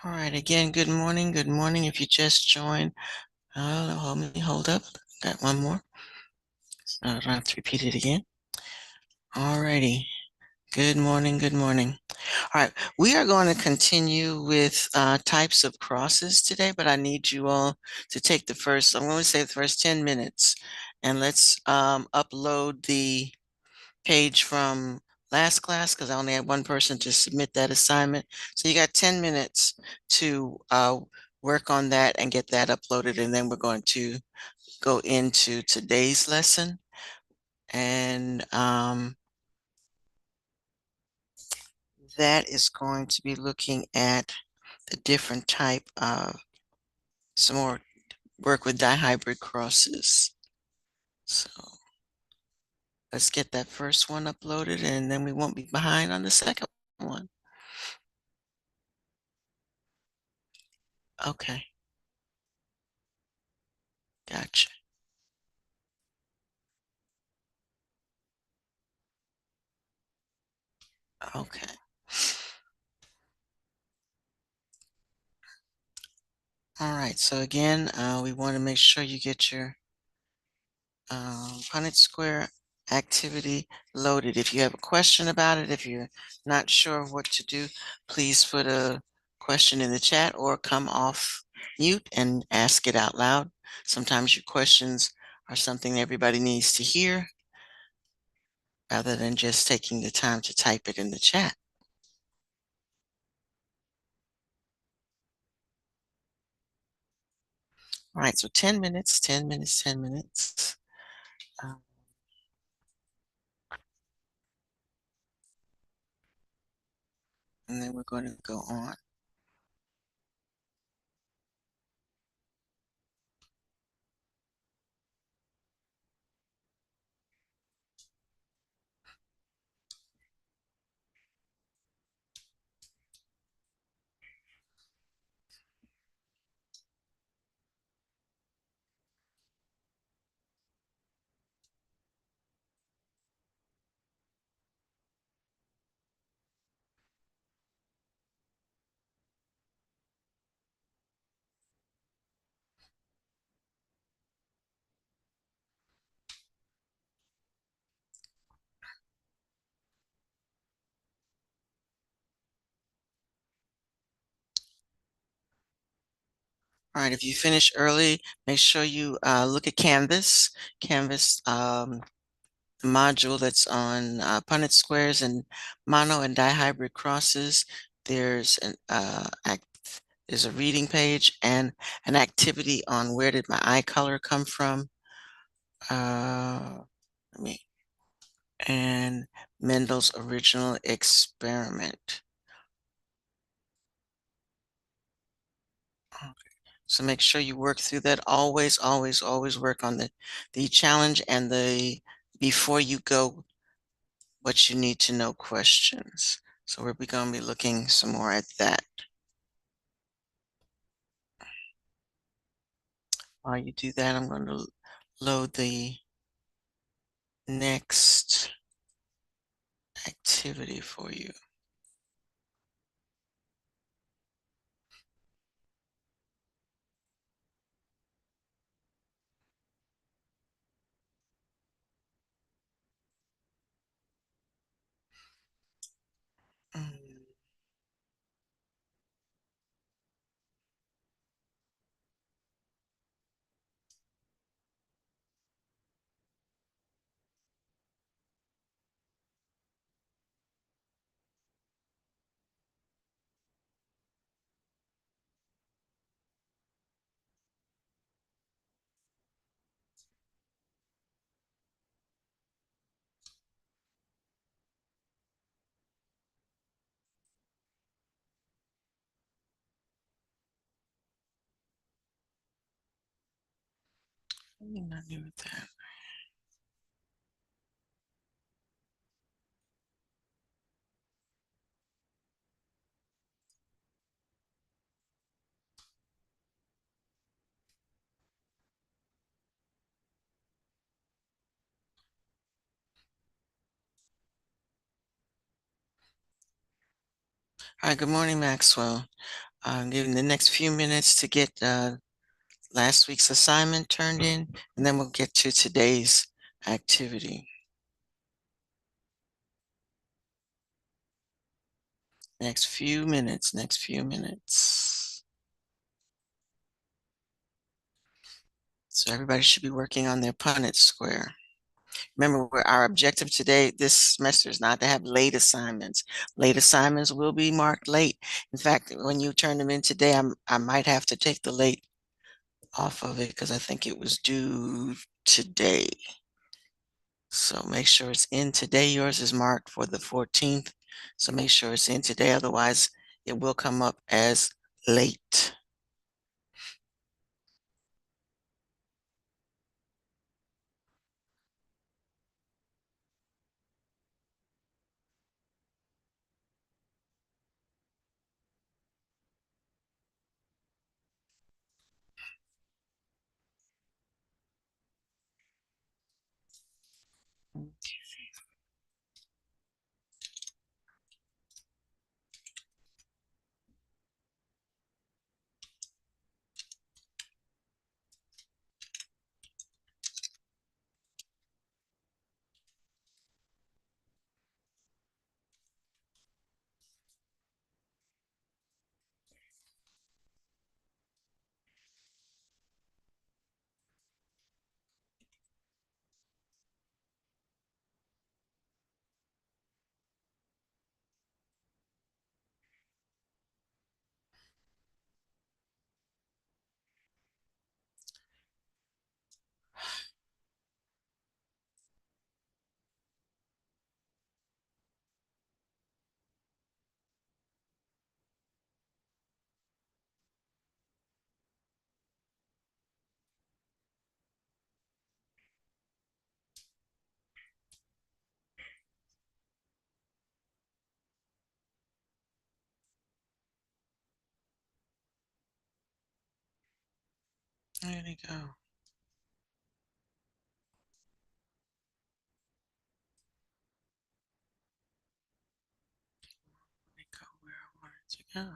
All right, again, good morning. Good morning. If you just joined, hold up. Got one more. I don't have to repeat it again. All righty. Good morning. Good morning. All right, we are going to continue with types of crosses today, but I need you all to take I'm going to say the first 10 minutes, and let's upload the page from last class because I only had one person to submit that assignment. So you got 10 minutes to work on that and get that uploaded. And then we're going to go into today's lesson. And that is going to be looking at the different type of some more work with dihybrid crosses. So let's get that first one uploaded and then we won't be behind on the second one. Okay, gotcha. Okay. All right. So again, we want to make sure you get your Punnett Square activity loaded. If you have a question about it, if you're not sure what to do, please put a question in the chat or come off mute and ask it out loud. Sometimes your questions are something everybody needs to hear rather than just taking the time to type it in the chat. All right, so 10 minutes, 10 minutes, 10 minutes. Um, and then we're going to go on. All right, if you finish early, make sure you look at Canvas. Canvas, the module that's on Punnett squares and mono and dihybrid crosses. There's there's a reading page and an activity on where did my eye color come from. Let me and Mendel's original experiment. So make sure you work through that. Always, always, always work on the challenge and the before you go, what you need to know questions. So we're going to be looking some more at that. While you do that, I'm going to load the next activity for you. Mm. Let me not do that. All right, good morning, Maxwell. I'm giving the next few minutes to get last week's assignment turned in, and then we'll get to today's activity. Next few minutes, next few minutes. So everybody should be working on their Punnett square. Remember, our objective today, this semester, is not to have late assignments. Late assignments will be marked late. In fact, when you turn them in today, I might have to take the late off of it because I think it was due today. So make sure it's in today. Yours is marked for the 14th. So make sure it's in today. Otherwise, it will come up as late. There you go. Let me go where I wanted to go.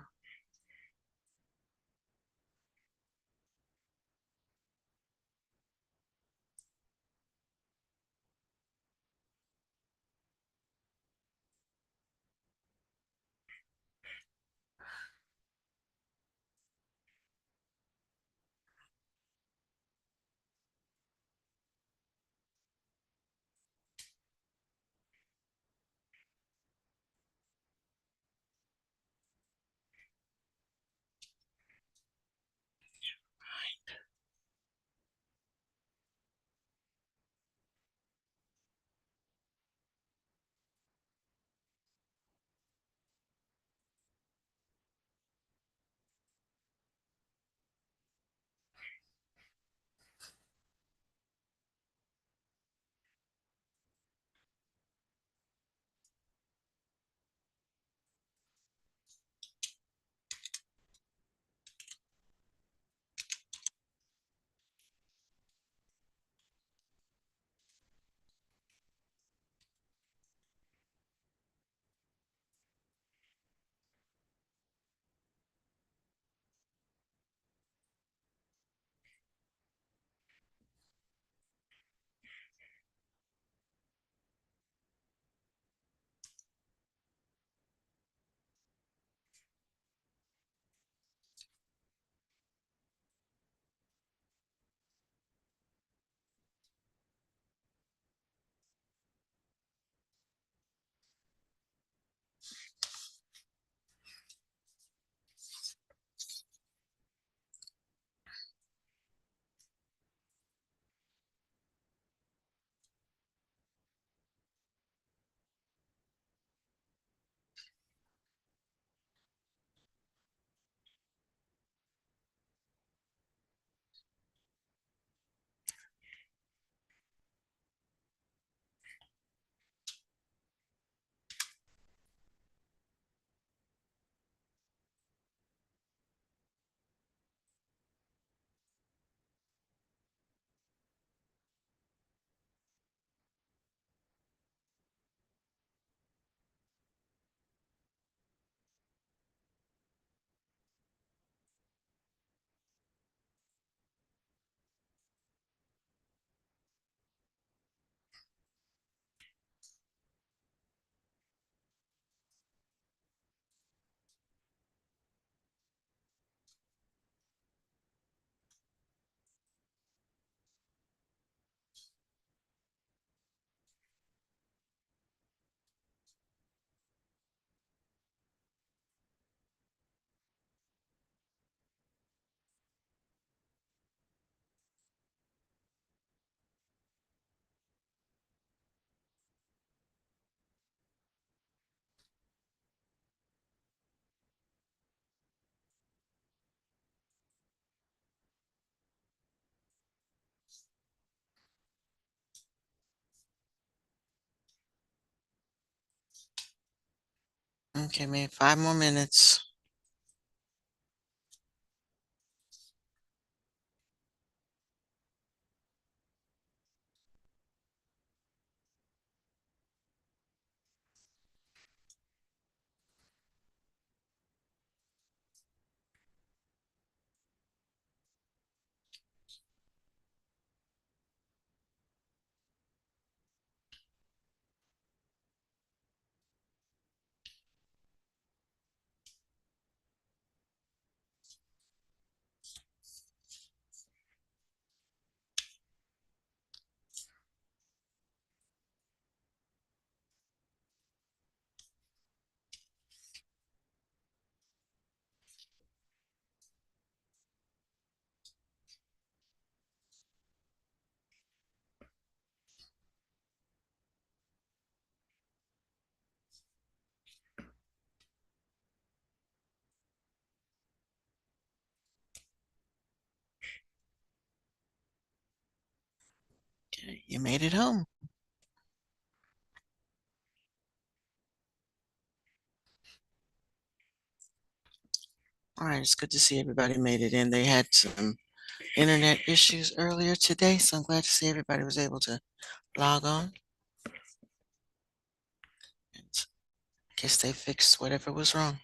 Okay, maybe 5 more minutes. Okay, you made it home. All right, it's good to see everybody made it in. They had some internet issues earlier today, so I'm glad to see everybody was able to log on. And I guess they fixed whatever was wrong.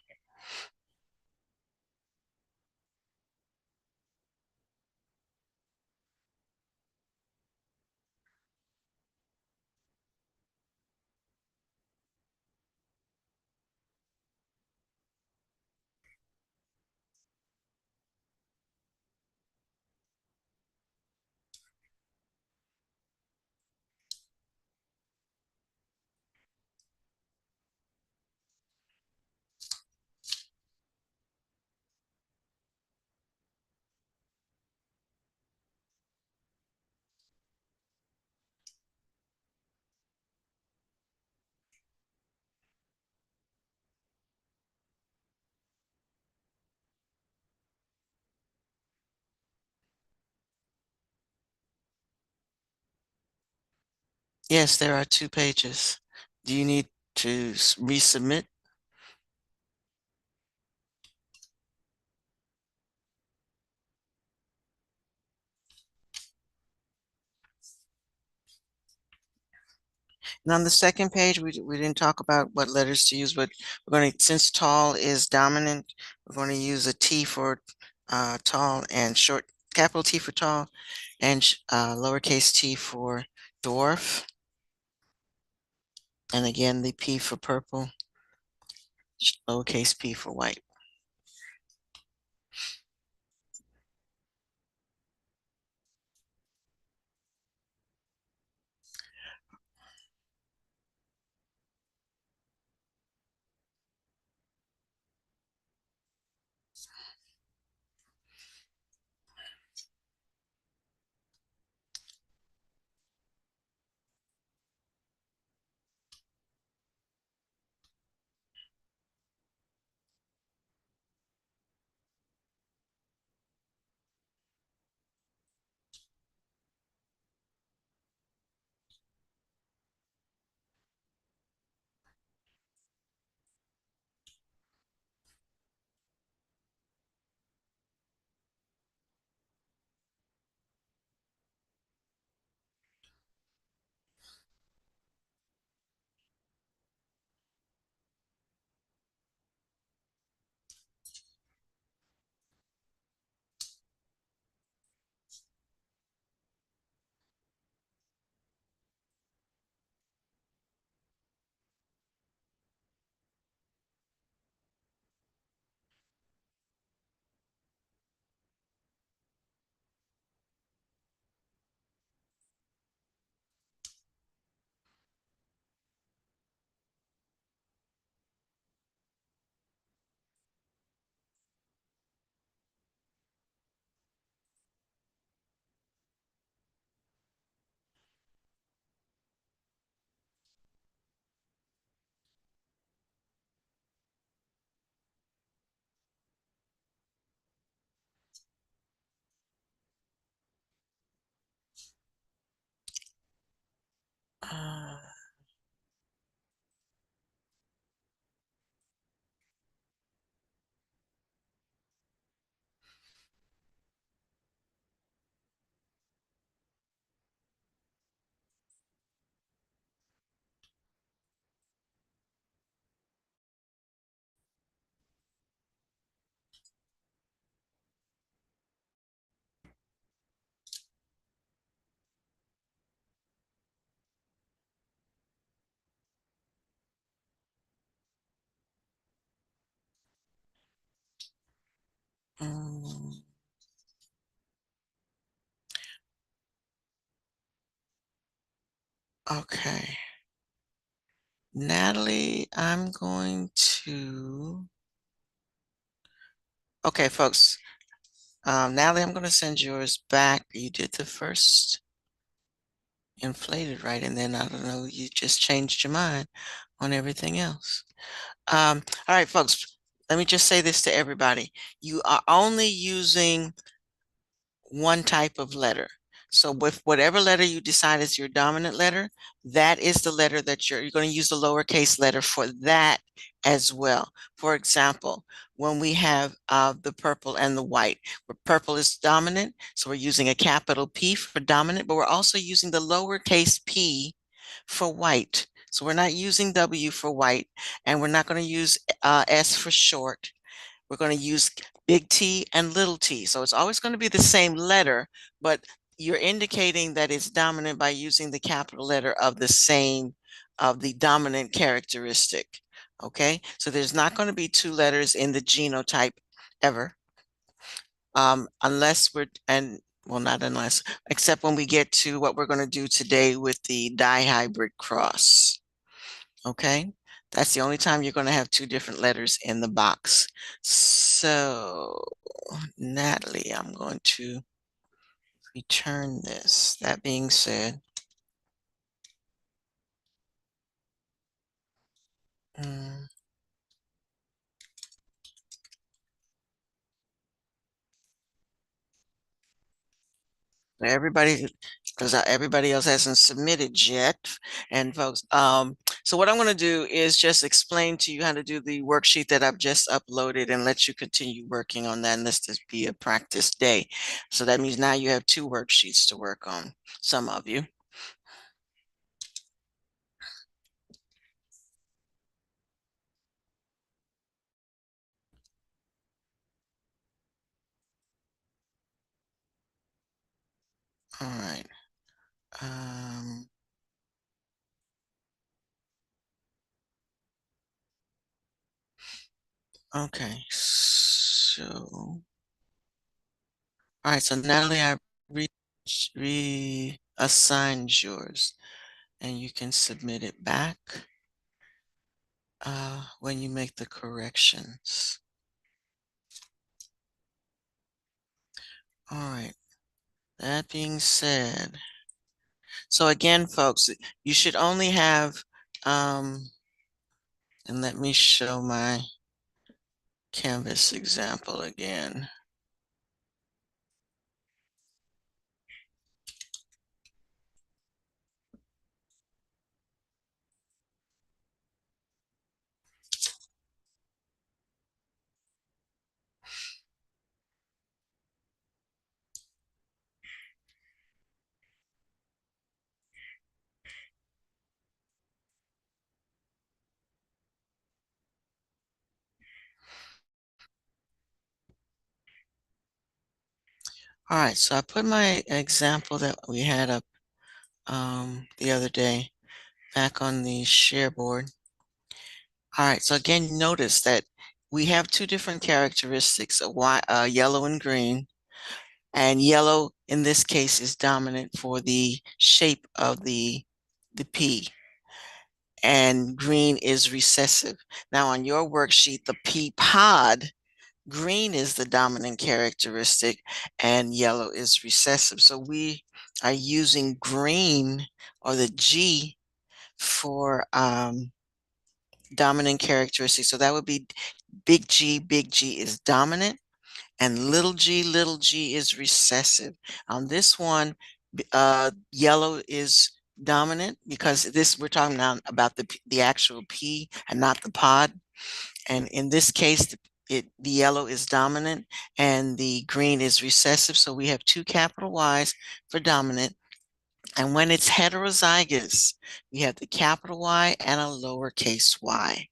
Yes, there are 2 pages. Do you need to resubmit? And on the second page, we didn't talk about what letters to use, but we're going to, since tall is dominant, we're going to use a T for tall and short, capital T for tall, and lowercase t for dwarf. And again, the P for purple, lowercase p for white. Uh, Mm. Okay. Natalie, I'm going to, okay, folks. Natalie, I'm going to send yours back. You did the first inflated, right? And then I don't know, you just changed your mind on everything else. All right, folks, let me just say this to everybody. You are only using one type of letter. So with whatever letter you decide is your dominant letter, that is the letter that you're going to use the lowercase letter for that as well. For example, when we have the purple and the white, where purple is dominant, so we're using a capital P for dominant, but we're also using the lowercase p for white. So we're not using W for white, and we're not going to use S for short. We're going to use big T and little t. So it's always going to be the same letter, but you're indicating that it's dominant by using the capital letter of the same, of the dominant characteristic. Okay, so there's not going to be two letters in the genotype ever, unless we're, and well, not unless, except when we get to what we're going to do today with the dihybrid cross. Okay, that's the only time you're going to have two different letters in the box. So, Natalie, I'm going to return this. That being said, mm, everybody, because everybody else hasn't submitted yet. And folks, so what I'm going to do is just explain to you how to do the worksheet that I've just uploaded and let you continue working on that. And this to be a practice day. So that means now you have two worksheets to work on, some of you. All right. Um, okay, so, all right, so Natalie, I re reassigned yours and you can submit it back when you make the corrections. All right, that being said, so again, folks, you should only have, and let me show my Canvas example again. All right, so I put my example that we had up the other day back on the share board. All right, so again, notice that we have two different characteristics, yellow and green. And yellow in this case is dominant for the shape of the P. And green is recessive. Now on your worksheet, the P pod, green is the dominant characteristic and yellow is recessive. So we are using green or the G for dominant characteristics. So that would be big G is dominant, and little g is recessive. On this one, yellow is dominant because this, we're talking now about the actual P and not the pod. And in this case, the yellow is dominant and the green is recessive. So we have two capital Y's for dominant. And when it's heterozygous, we have the capital Y and a lowercase y.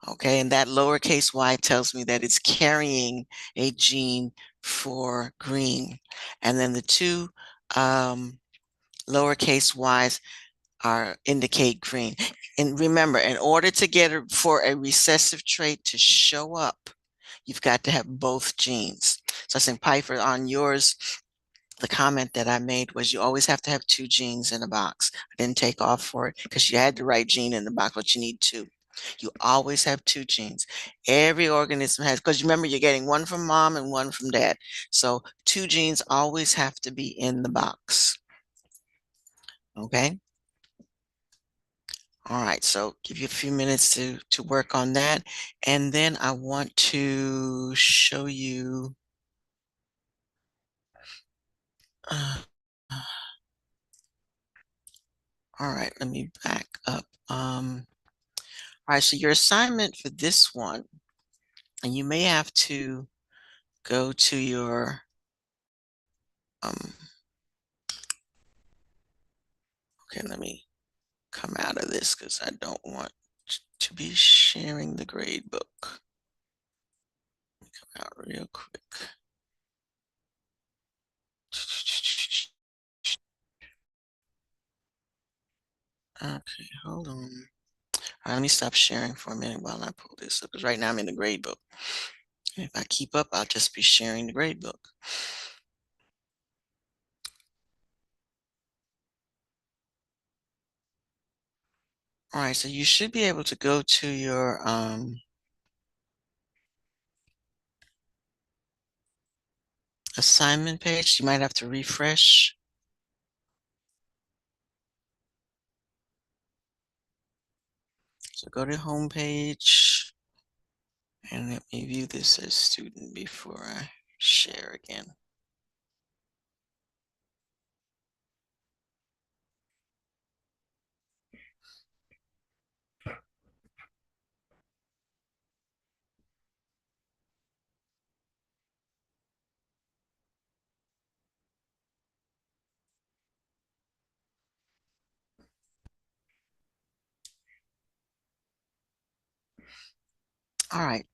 Okay, and that lowercase y tells me that it's carrying a gene for green. And then the two lowercase y's indicate green. And remember, in order to get for a recessive trait to show up, you've got to have both genes. So I think Piper, on yours, the comment that I made was you always have to have two genes in a box. I didn't take off for it because you had the right gene in the box, but you need two. You always have two genes. Every organism has, because remember, you're getting one from mom and one from dad. So two genes always have to be in the box. Okay. All right. So give you a few minutes to work on that. And then I want to show you. Uh, all right. Let me back up. All right. So your assignment for this one, and you may have to go to your um okay, let me come out of this because I don't want to be sharing the grade book. Come out real quick. Okay, hold on. All right, let me stop sharing for a minute while I pull this up because right now I'm in the grade book. If I keep up, I'll just be sharing the grade book. All right, so you should be able to go to your assignment page. You might have to refresh. So go to home page and let me view this as student before I share again. All right.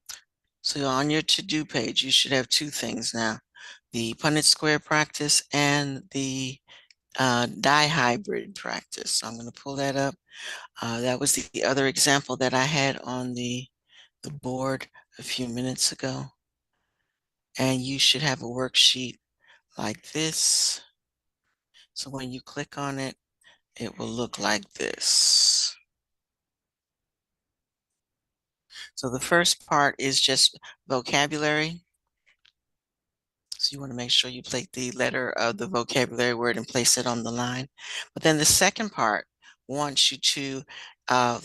So on your to-do page, you should have two things now, the Punnett square practice and the dihybrid practice. So I'm going to pull that up. That was the other example that I had on the board a few minutes ago. And you should have a worksheet like this. So when you click on it, it will look like this. So the first part is just vocabulary. So you want to make sure you place the letter of the vocabulary word and place it on the line. But then the second part wants you to uh,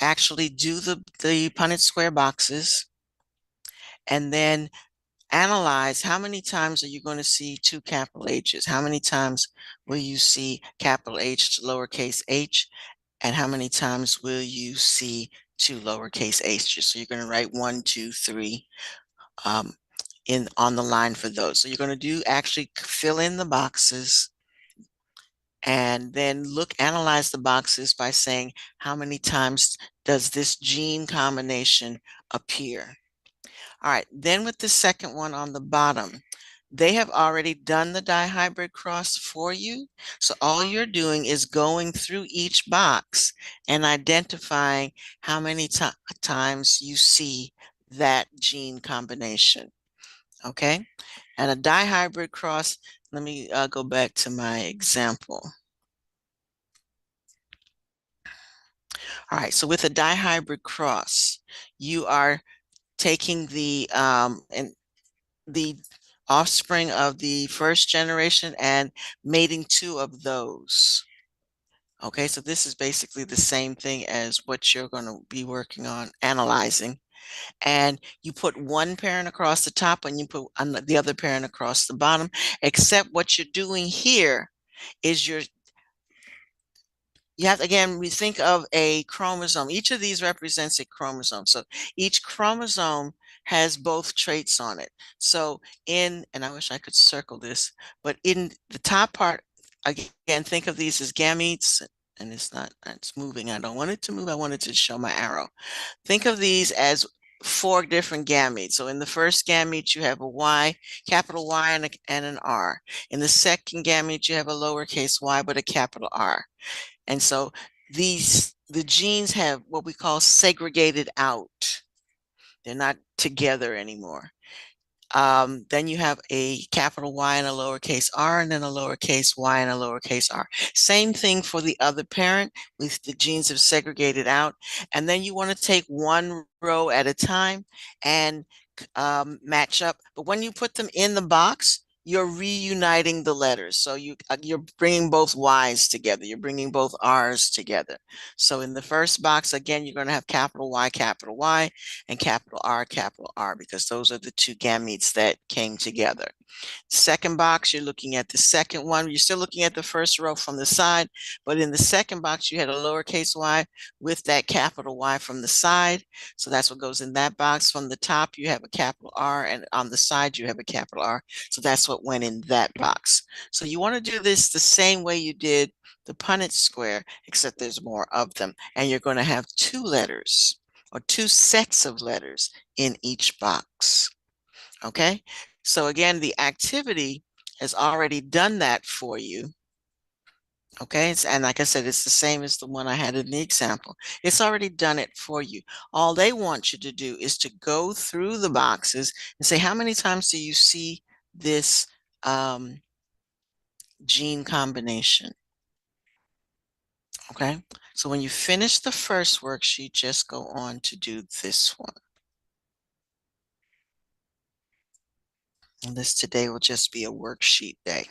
actually do the Punnett square boxes and then analyze how many times are you going to see two capital H's? How many times will you see capital H to lowercase h? And how many times will you see two lowercase h's? So you're going to write 1, 2, 3 on the line for those. So you're going to do actually fill in the boxes and then analyze the boxes by saying how many times does this gene combination appear. All right, then with the second one on the bottom, they have already done the dihybrid cross for you. So all you're doing is going through each box and identifying how many times you see that gene combination. Okay, and a dihybrid cross, let me go back to my example. All right, so with a dihybrid cross, you are taking the offspring of the first generation and mating two of those. Okay, so this is basically the same thing as what you're going to be working on analyzing. And you put one parent across the top and you put the other parent across the bottom, except what you're doing here is you have, again, we think of a chromosome. Each of these represents a chromosome. So each chromosome has both traits on it. So and I wish I could circle this, but in the top part, again, think of these as gametes, and it's moving. I don't want it to move. I want it to show my arrow. Think of these as four different gametes. So in the first gamete, you have a Y, capital Y and an R. In the second gamete, you have a lowercase y, but a capital R. And so the genes have what we call segregated out. They're not together anymore. Then you have a capital Y and a lowercase r, and then a lowercase y and a lowercase r. Same thing for the other parent, with the genes have segregated out. And then you want to take one row at a time and match up. But when you put them in the box, you're reuniting the letters. So you're bringing both Y's together. You're bringing both R's together. So in the first box, again, you're going to have capital Y, and capital R, because those are the two gametes that came together. Second box, you're looking at the second one. You're still looking at the first row from the side, but in the second box, you had a lowercase y with that capital Y from the side. So that's what goes in that box. From the top, you have a capital R, and on the side, you have a capital R. So that's what went in that box. So you want to do this the same way you did the Punnett square, except there's more of them. And you're going to have two letters or two sets of letters in each box. Okay, so again, the activity has already done that for you. Okay, and like I said, it's the same as the one I had in the example. It's already done it for you. All they want you to do is to go through the boxes and say, how many times do you see this gene combination? Okay, so when you finish the first worksheet, just go on to do this one. And this today will just be a worksheet day.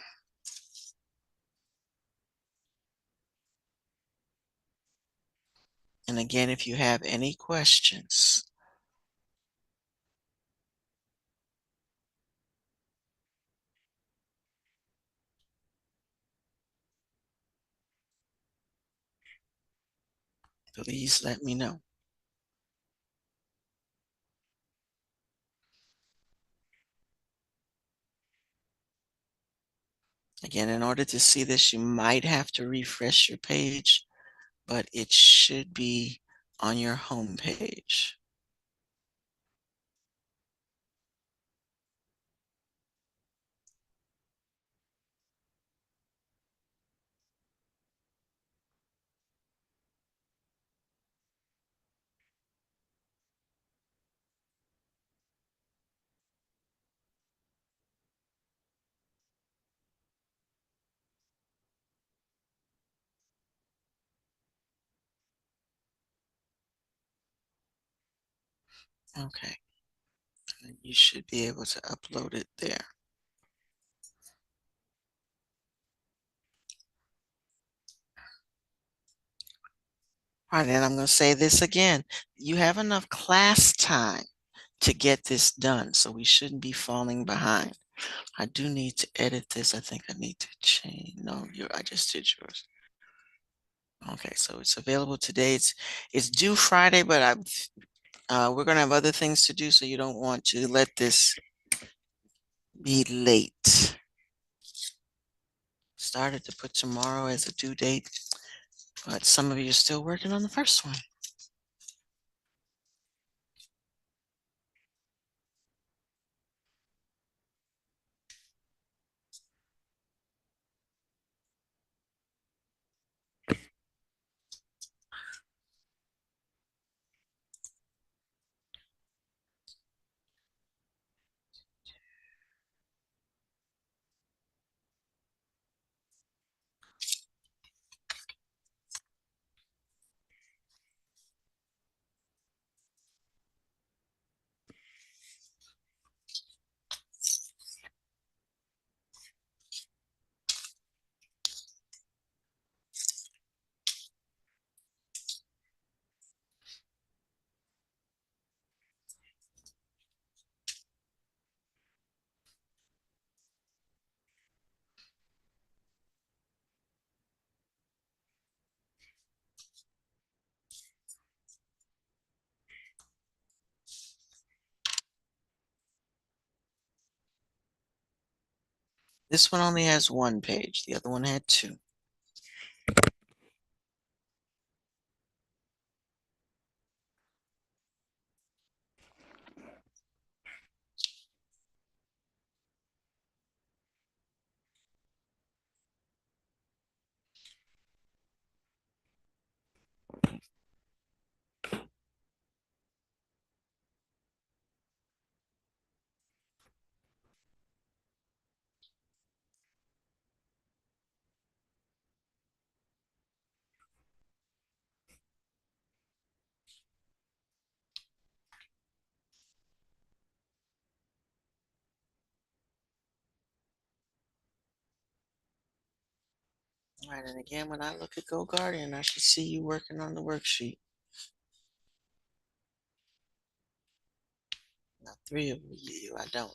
And again, if you have any questions, please let me know. Again, in order to see this, you might have to refresh your page, but it should be on your home page. Okay, and you should be able to upload it there. All right, and I'm going to say this again. You have enough class time to get this done, so we shouldn't be falling behind. I do need to edit this. I think I need to change. No, I just did yours. Okay, so it's available today. It's due Friday, but we're going to have other things to do, so you don't want to let this be late. Started to put tomorrow as a due date, but some of you are still working on the first one. This one only has one page. The other one had two. Right, and again, when I look at Go Guardian, I should see you working on the worksheet. Now, three of you, I don't.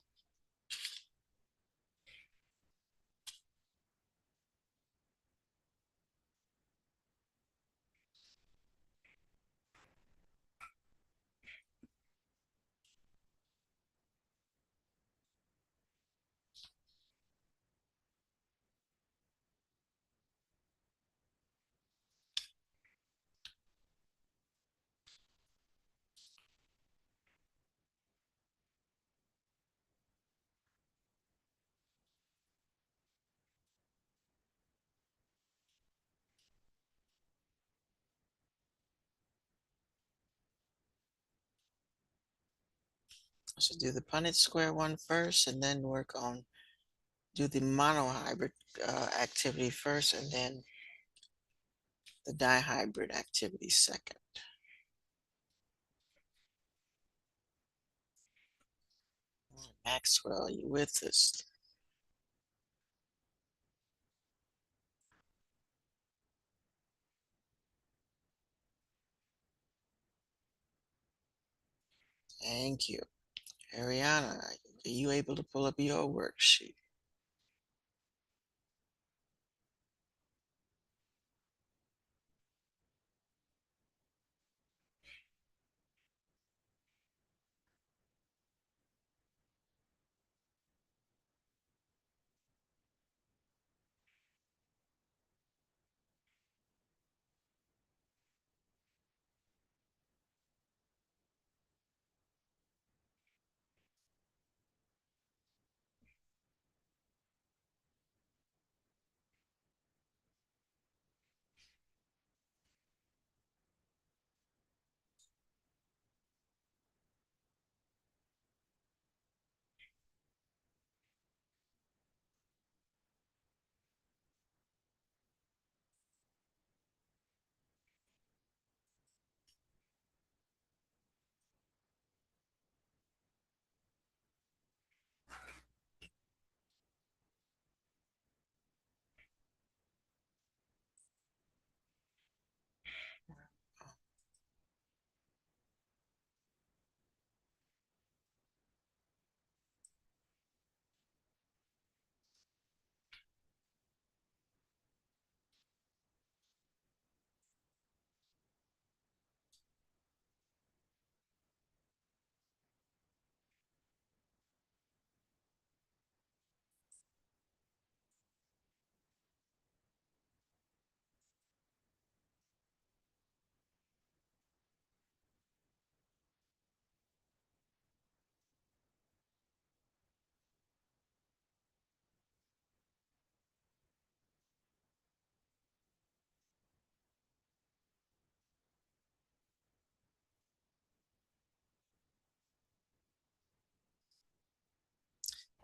I should do the Punnett square one first and then work on, do the monohybrid activity first and then the dihybrid activity second. Maxwell, you with us? Thank you. Ariana, are you able to pull up your worksheet?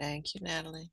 Thank you, Natalie.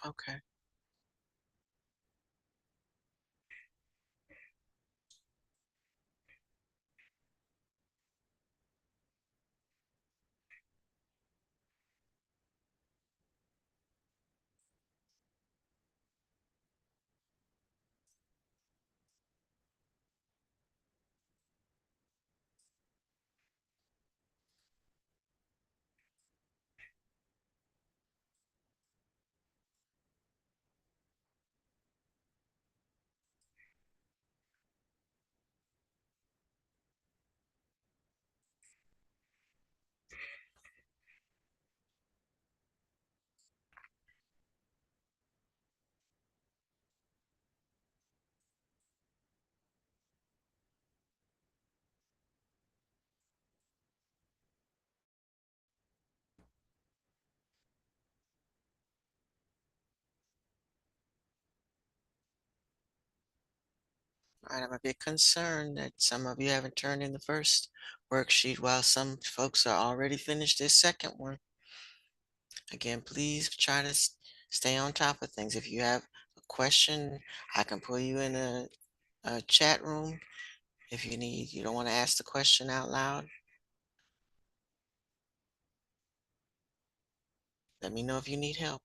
Okay. All right, I'm a bit concerned that some of you haven't turned in the first worksheet while some folks are already finished their second one. Again, please try to stay on top of things. If you have a question, I can pull you in a chat room. If you don't want to ask the question out loud, let me know if you need help.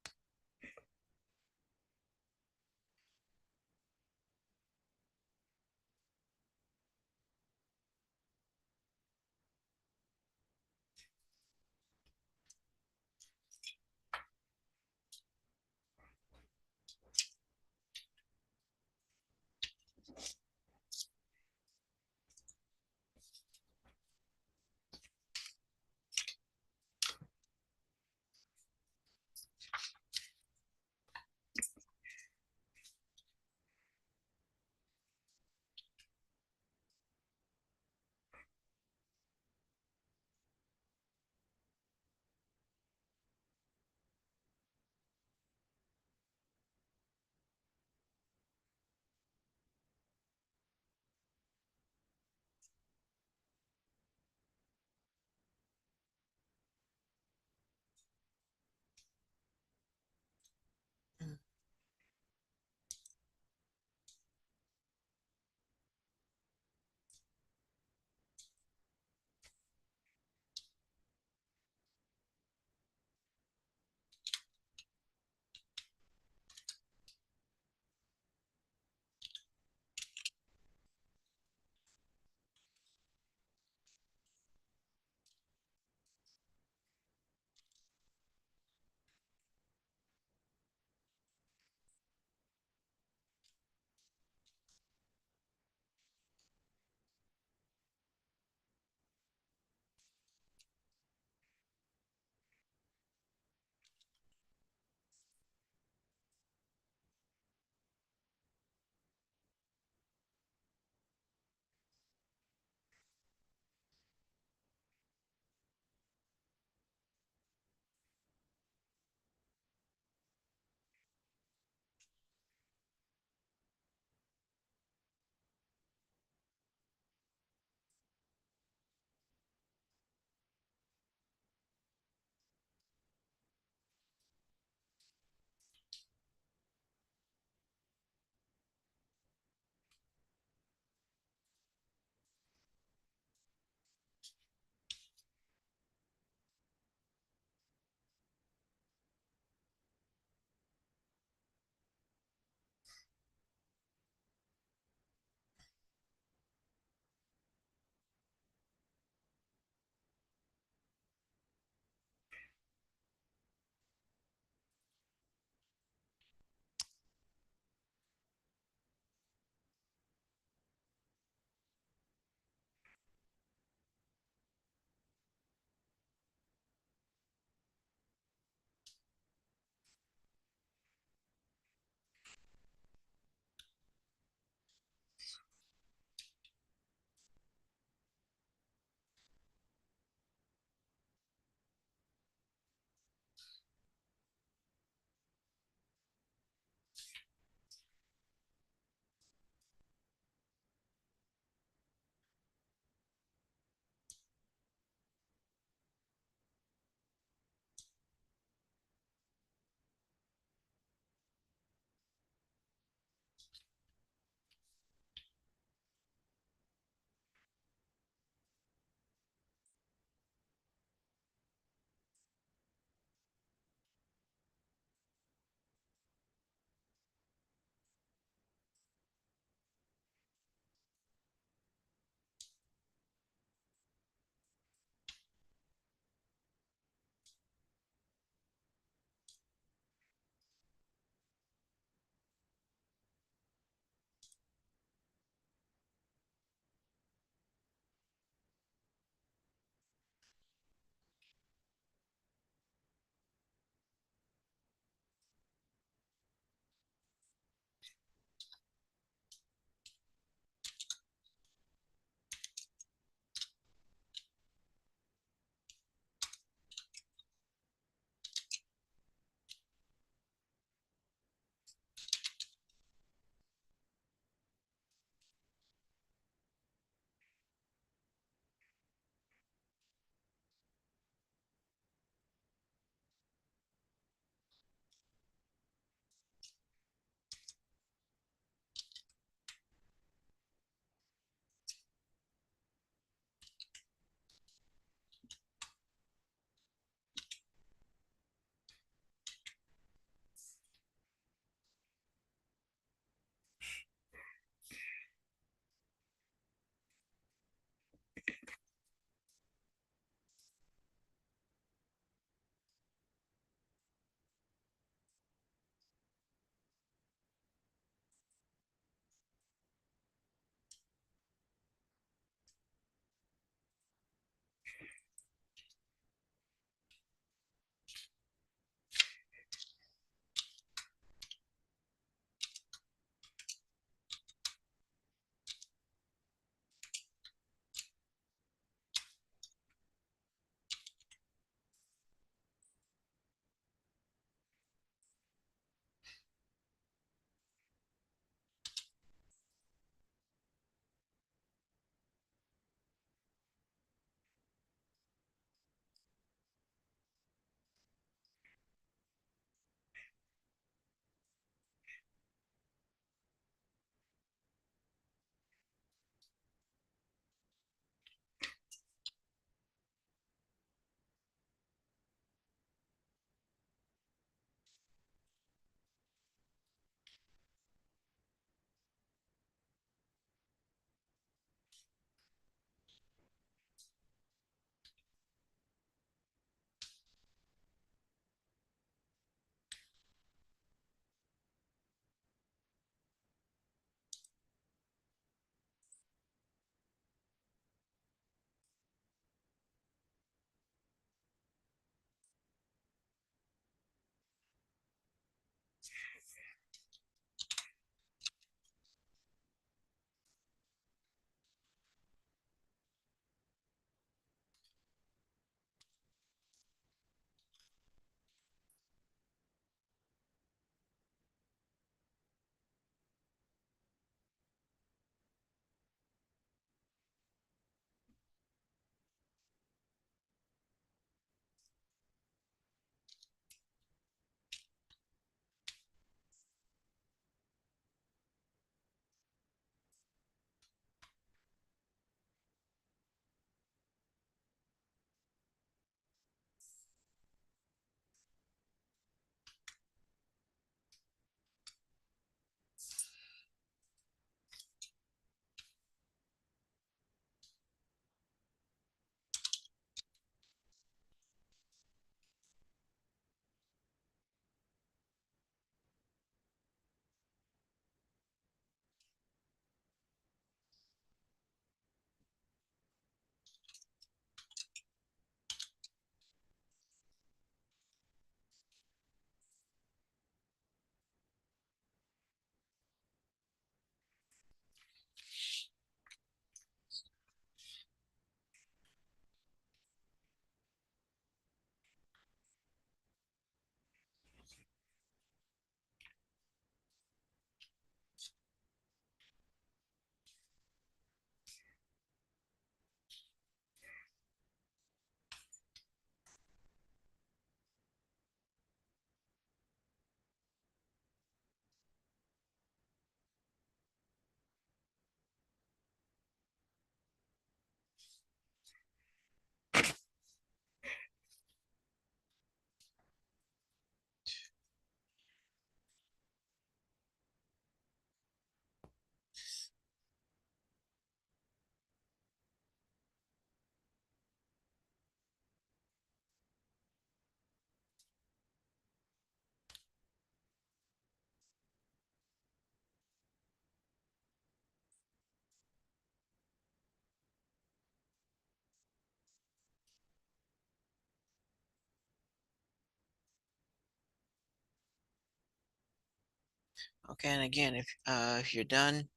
Okay, and again, if you're done,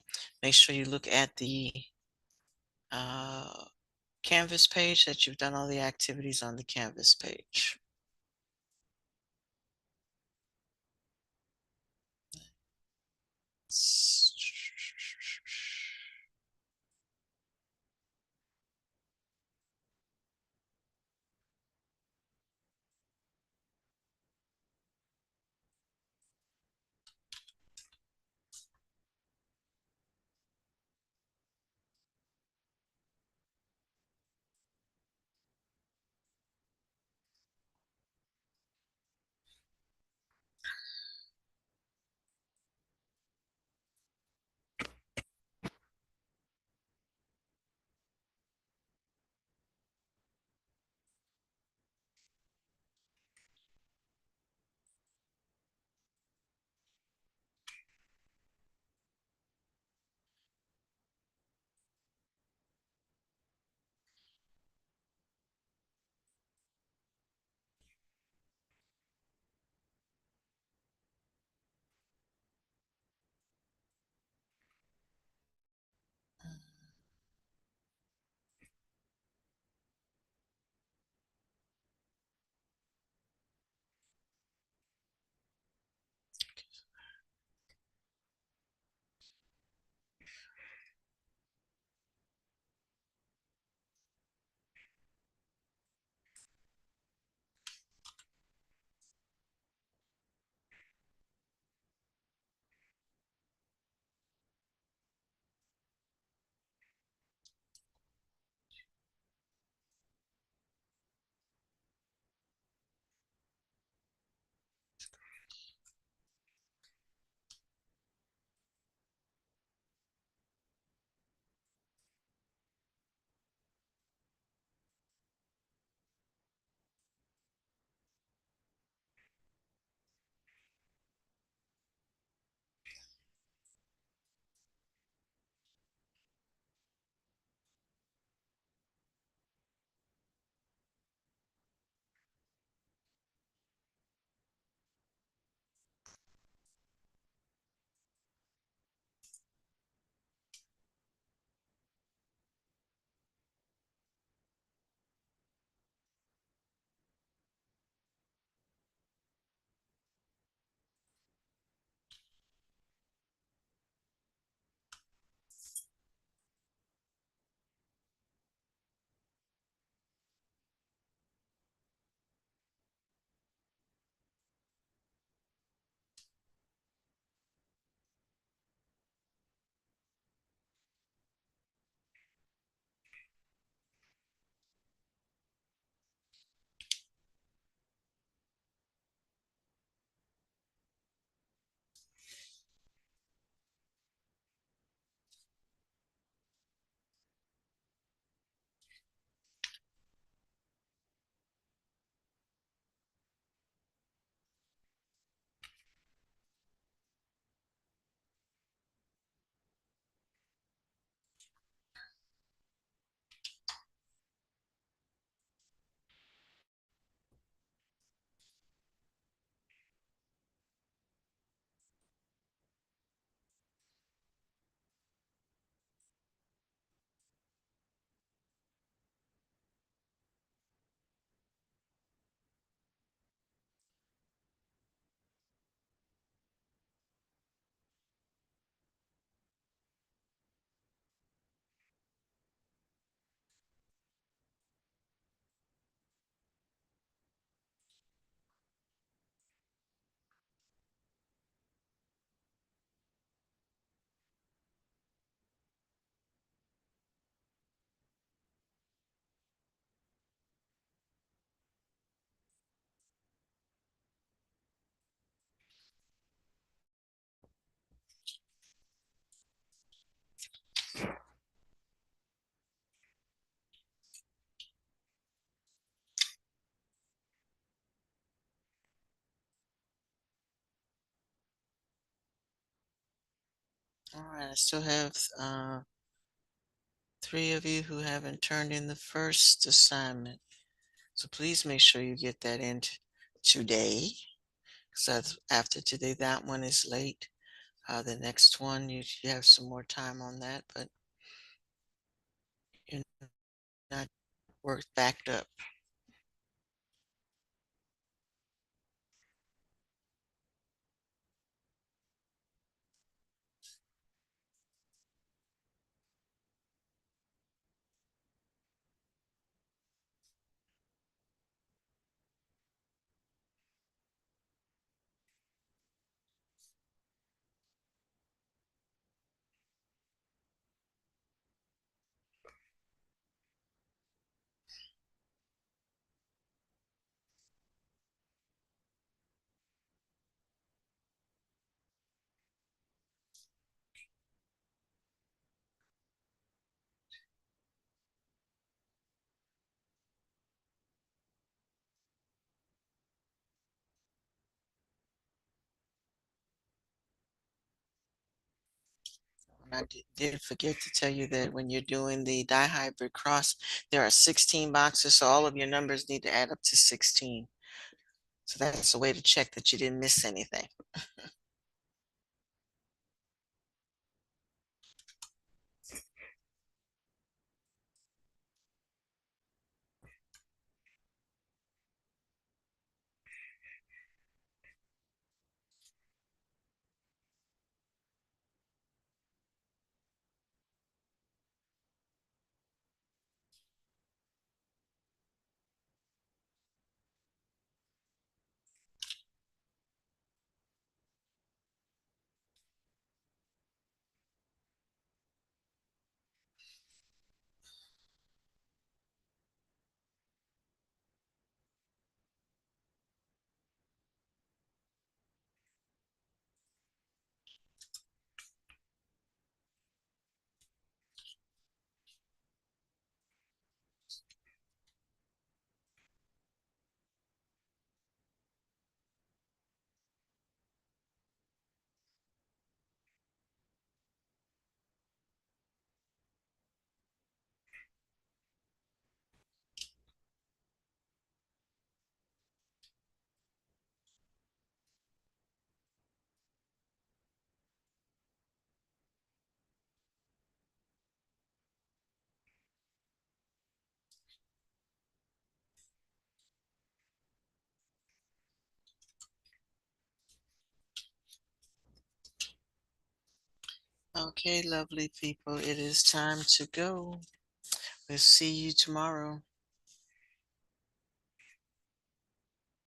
make sure you look at the uh, Canvas page that you've done all the activities on the Canvas page. All right, I still have three of you who haven't turned in the first assignment. So please make sure you get that in today. Because after today, that one is late. The next one, you have some more time on that, but you're not worked backed up. And I did forget to tell you that when you're doing the dihybrid cross, there are 16 boxes, so all of your numbers need to add up to 16. So that's a way to check that you didn't miss anything. Okay, lovely people, it is time to go. We'll see you tomorrow.